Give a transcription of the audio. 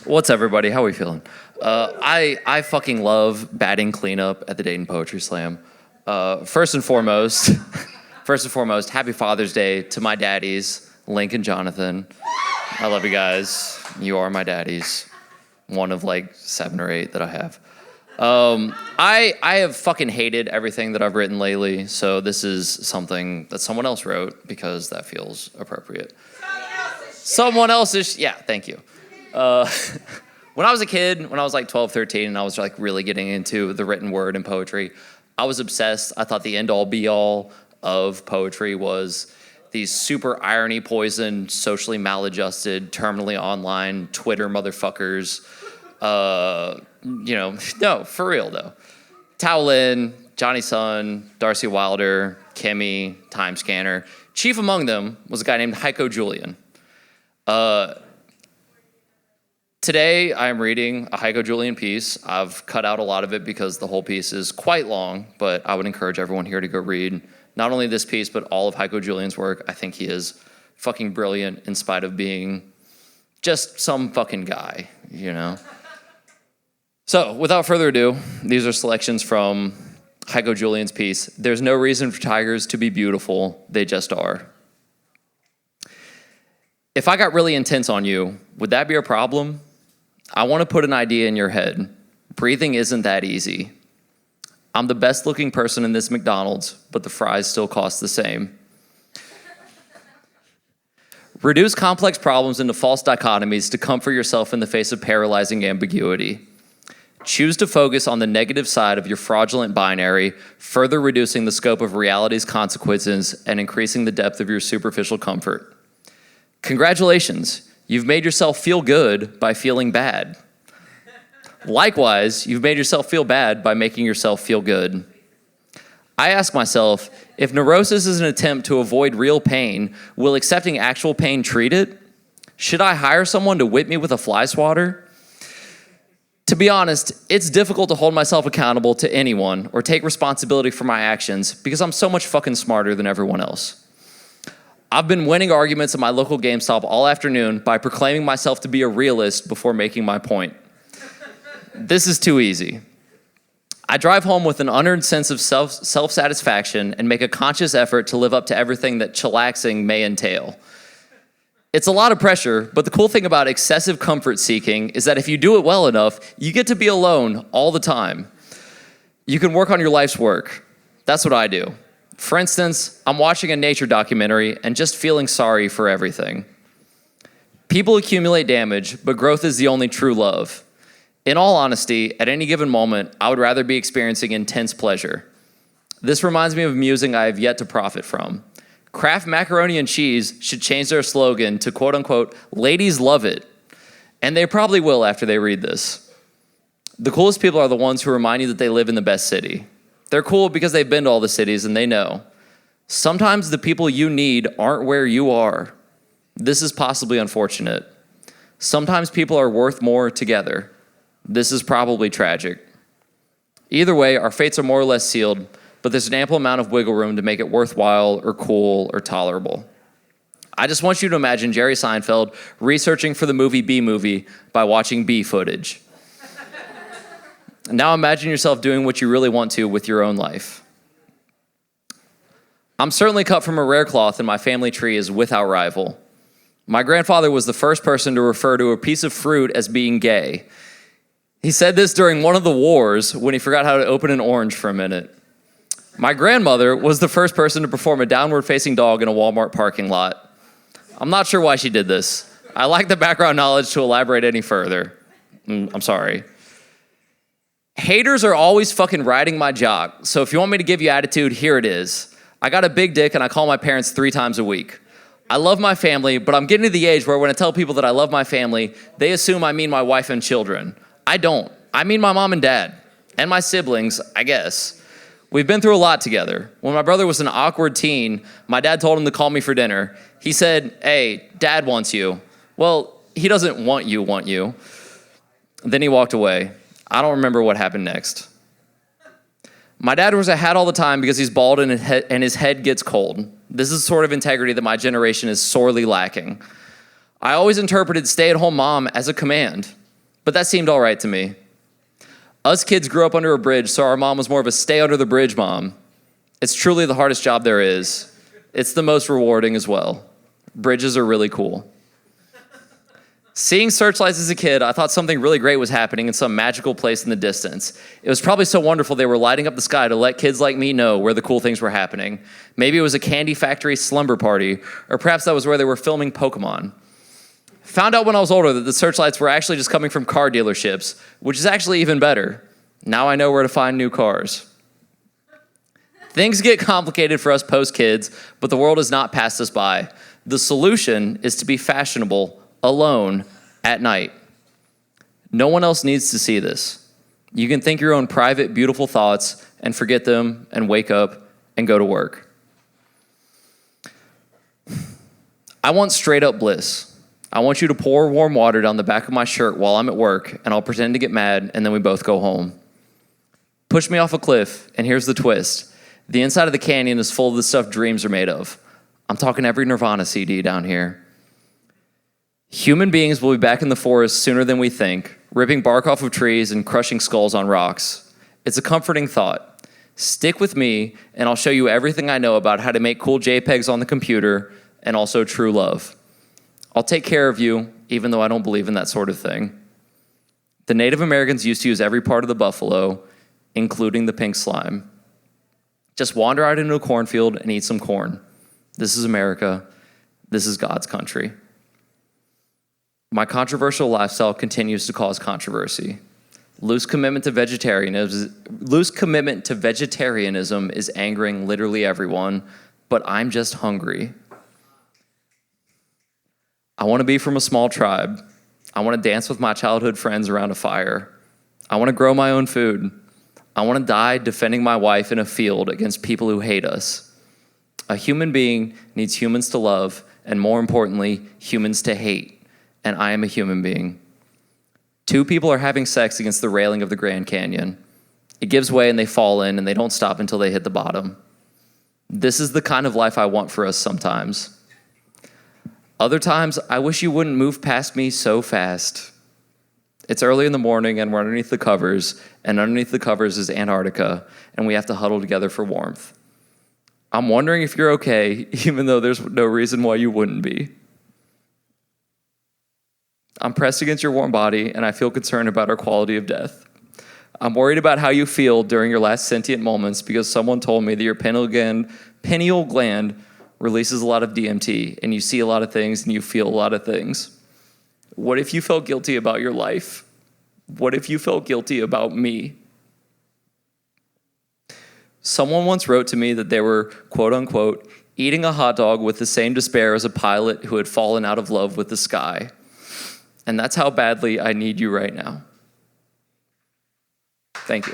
What's everybody? How are we feeling? I fucking love batting cleanup at the Dayton Poetry Slam. First and foremost, happy Father's Day to my daddies, Link and Jonathan. I love you guys. You are my daddies. One of like 7 or 8 that I have. I have fucking hated everything that I've written lately, so this is something that someone else wrote because that feels appropriate. Someone else's, yeah, thank you. When I was a kid, when I was like 12, 13, and I was like really getting into the written word and poetry, I was obsessed. I thought the end-all be-all of poetry was these super irony-poisoned, socially maladjusted, terminally online Twitter motherfuckers. No, for real though. Tao Lin, Johnny Sun, Darcy Wilder, Kimmy, Time Scanner. Chief among them was a guy named Heiko Julian. Today, I'm reading a Heiko Julian piece. I've cut out a lot of it because the whole piece is quite long, but I would encourage everyone here to go read not only this piece, but all of Heiko Julian's work. I think he is fucking brilliant in spite of being just some fucking guy, you know? So, without further ado, these are selections from Heiko Julian's piece. There's no reason for tigers to be beautiful, they just are. If I got really intense on you, would that be a problem? I want to put an idea in your head. Breathing isn't that easy. I'm the best looking person in this McDonald's, but the fries still cost the same. Reduce complex problems into false dichotomies to comfort yourself in the face of paralyzing ambiguity. Choose to focus on the negative side of your fraudulent binary, further reducing the scope of reality's consequences and increasing the depth of your superficial comfort. Congratulations, you've made yourself feel good by feeling bad. Likewise, you've made yourself feel bad by making yourself feel good. I ask myself, if neurosis is an attempt to avoid real pain, will accepting actual pain treat it? Should I hire someone to whip me with a fly swatter? To be honest, it's difficult to hold myself accountable to anyone or take responsibility for my actions because I'm so much fucking smarter than everyone else. I've been winning arguments at my local GameStop all afternoon by proclaiming myself to be a realist before making my point. This is too easy. I drive home with an unearned sense of self-satisfaction and make a conscious effort to live up to everything that chillaxing may entail. It's a lot of pressure, but the cool thing about excessive comfort seeking is that if you do it well enough, you get to be alone all the time. You can work on your life's work. That's what I do. For instance, I'm watching a nature documentary and just feeling sorry for everything. People accumulate damage, but growth is the only true love. In all honesty, at any given moment, I would rather be experiencing intense pleasure. This reminds me of musing I have yet to profit from. Kraft Macaroni and Cheese should change their slogan to quote-unquote, ladies love it. And they probably will after they read this. The coolest people are the ones who remind you that they live in the best city. They're cool because they've been to all the cities and they know. Sometimes the people you need aren't where you are. This is possibly unfortunate. Sometimes people are worth more together. This is probably tragic. Either way, our fates are more or less sealed, but there's an ample amount of wiggle room to make it worthwhile or cool or tolerable. I just want you to imagine Jerry Seinfeld researching for the movie B-Movie by watching B footage. Now imagine yourself doing what you really want to with your own life. I'm certainly cut from a rare cloth and my family tree is without rival. My grandfather was the first person to refer to a piece of fruit as being gay. He said this during one of the wars when he forgot how to open an orange for a minute. My grandmother was the first person to perform a downward-facing dog in a Walmart parking lot. I'm not sure why she did this. I lack the background knowledge to elaborate any further. I'm sorry. Haters are always fucking riding my jock, so if you want me to give you attitude, here it is. I got a big dick and I call my parents 3 times a week. I love my family, but I'm getting to the age where when I tell people that I love my family, they assume I mean my wife and children. I don't. I mean my mom and dad. And my siblings, I guess. We've been through a lot together. When my brother was an awkward teen, my dad told him to call me for dinner. He said, hey, dad wants you. Well, he doesn't want you. Then he walked away. I don't remember what happened next. My dad wears a hat all the time because he's bald and his head gets cold. This is the sort of integrity that my generation is sorely lacking. I always interpreted stay-at-home mom as a command. But that seemed all right to me. Us kids grew up under a bridge, so our mom was more of a stay under the bridge mom. It's truly the hardest job there is. It's the most rewarding as well. Bridges are really cool. Seeing searchlights as a kid, I thought something really great was happening in some magical place in the distance. It was probably so wonderful they were lighting up the sky to let kids like me know where the cool things were happening. Maybe it was a candy factory slumber party, or perhaps that was where they were filming Pokemon. Found out when I was older that the searchlights were actually just coming from car dealerships, which is actually even better. Now I know where to find new cars. Things get complicated for us post-kids, but the world has not passed us by. The solution is to be fashionable alone at night. No one else needs to see this. You can think your own private, beautiful thoughts and forget them and wake up and go to work. I want straight up bliss. I want you to pour warm water down the back of my shirt while I'm at work, and I'll pretend to get mad, and then we both go home. Push me off a cliff, and here's the twist. The inside of the canyon is full of the stuff dreams are made of. I'm talking every Nirvana CD down here. Human beings will be back in the forest sooner than we think, ripping bark off of trees and crushing skulls on rocks. It's a comforting thought. Stick with me, and I'll show you everything I know about how to make cool JPEGs on the computer, and also true love. I'll take care of you, even though I don't believe in that sort of thing. The Native Americans used to use every part of the buffalo, including the pink slime. Just wander out into a cornfield and eat some corn. This is America. This is God's country. My controversial lifestyle continues to cause controversy. Loose commitment to vegetarianism is angering literally everyone, but I'm just hungry. I want to be from a small tribe. I want to dance with my childhood friends around a fire. I want to grow my own food. I want to die defending my wife in a field against people who hate us. A human being needs humans to love, and more importantly, humans to hate. And I am a human being. Two people are having sex against the railing of the Grand Canyon. It gives way and they fall in, and they don't stop until they hit the bottom. This is the kind of life I want for us sometimes. Other times, I wish you wouldn't move past me so fast. It's early in the morning and we're underneath the covers, and underneath the covers is Antarctica, and we have to huddle together for warmth. I'm wondering if you're okay, even though there's no reason why you wouldn't be. I'm pressed against your warm body, and I feel concerned about our quality of death. I'm worried about how you feel during your last sentient moments because someone told me that your pineal gland releases a lot of DMT, and you see a lot of things and you feel a lot of things. What if you felt guilty about your life? What if you felt guilty about me? Someone once wrote to me that they were, quote unquote, eating a hot dog with the same despair as a pilot who had fallen out of love with the sky. And that's how badly I need you right now. Thank you.